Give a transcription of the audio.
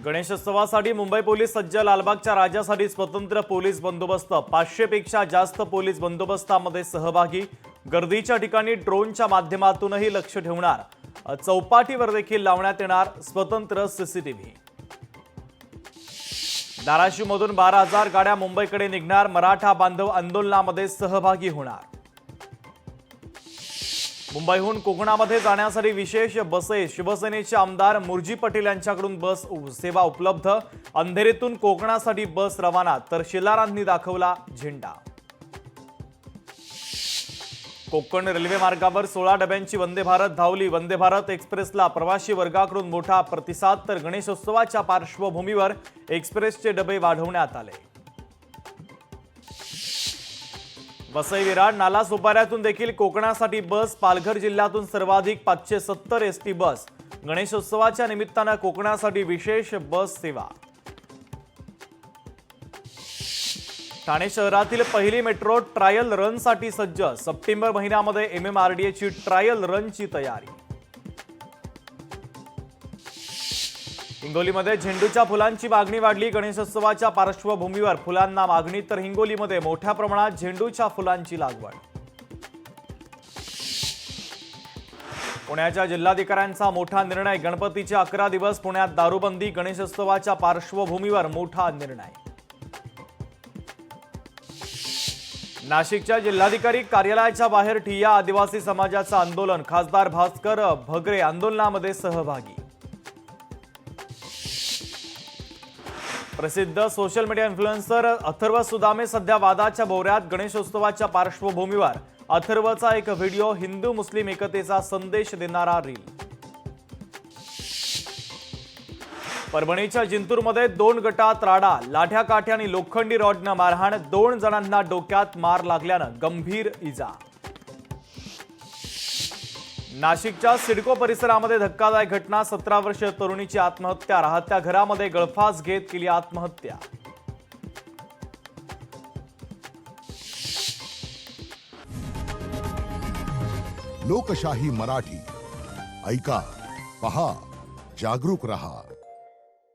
गणेशोत्सवासाठी मुंबई पोलीस सज्ज। लालबागच्या राजासाठी स्वतंत्र पोलीस बंदोबस्त। 500 पेक्षा जास्त पोलीस बंदोबस्तामध्ये सहभागी। गर्दीच्या ठिकाणी ड्रोनच्या माध्यमातूनही लक्ष ठेवणार। चौपाटीवर देखील लावण्यात येणार स्वतंत्र सीसीटीव्ही। धाराशिवमधून 12,000 गाड्या मुंबईकडे निघणार। मराठा बांधव आंदोलनामध्ये सहभागी होणार। मुंबईहून कोकणामध्ये जाण्यासाठी विशेष बसेस। शिवसेनेचे आमदार मुर्जी पटेल यांच्याकडून बस सेवा उपलब्ध। अंधेरीतून कोकणासाठी बस रवाना, तर शिलारांनी दाखवला झेंडा। कोकण रेल्वे मार्गावर 16 डब्यांची वंदे भारत धावली। वंदे भारत एक्सप्रेसला प्रवासी वर्गाकडून मोठा प्रतिसाद, तर गणेशोत्सवाच्या पार्श्वभूमीवर एक्सप्रेसचे डबे वाढवण्यात आले। वसई विरार नाला सोपाऱ्यातून देखील कोकणासाठी बस। पालघर जिल्ह्यातून सर्वाधिक 570 एसटी बस। गणेशोत्सवाच्या निमित्तानं कोकणासाठी विशेष बस सेवा। ठाणे शहरातील पहिली मेट्रो ट्रायल रनसाठी सज्ज। सप्टेंबर महिन्यामध्ये MMRDAची ट्रायल रनची तयारी। हिंगोलीमध्ये झेंडूच्या फुलांची मागणी वाढली। गणेशोत्सवाच्या पार्श्वभूमीवर फुलांना मागणी, तर हिंगोलीमध्ये मोठ्या प्रमाणात झेंडूच्या फुलांची लागवड। पुण्याच्या जिल्हाधिकाऱ्यांचा मोठा निर्णय। गणपतीचे 11 दिवस पुण्यात दारूबंदी। गणेशोत्सवाच्या पार्श्वभूमीवर मोठा निर्णय। नाशिकच्या जिल्हाधिकारी कार्यालयाच्या बाहेर ठिय्या। आदिवासी समाजाचं आंदोलन। खासदार भास्कर भगरे आंदोलनामध्ये सहभागी। प्रसिद्ध social media influencer Atharva Sudame सध्या वादाच्या भोवऱ्यात। गणेशोत्सवाच्या पार्श्वभूमीवर अथर्वचा एक व्हिडिओ हिंदू मुस्लिम एकतेचा संदेश देणारा रील। परभणीच्या जिंतूरमध्ये 2 गटात राडा। लाठ्या काठ्या आणि लोखंडी रॉडनं मारहाण। 2 जणांना डोक्यात मार लागल्यानं गंभीर इजा। नाशिकच्या सिडको परिसरामध्ये धक्कादायक घटना। 17 वर्षीय तरुणीची आत्महत्या। राहत्या घरामध्ये गळफास घेत केली आत्महत्या। लोकशाही मराठी ऐका, पहा, जागरूक रहा।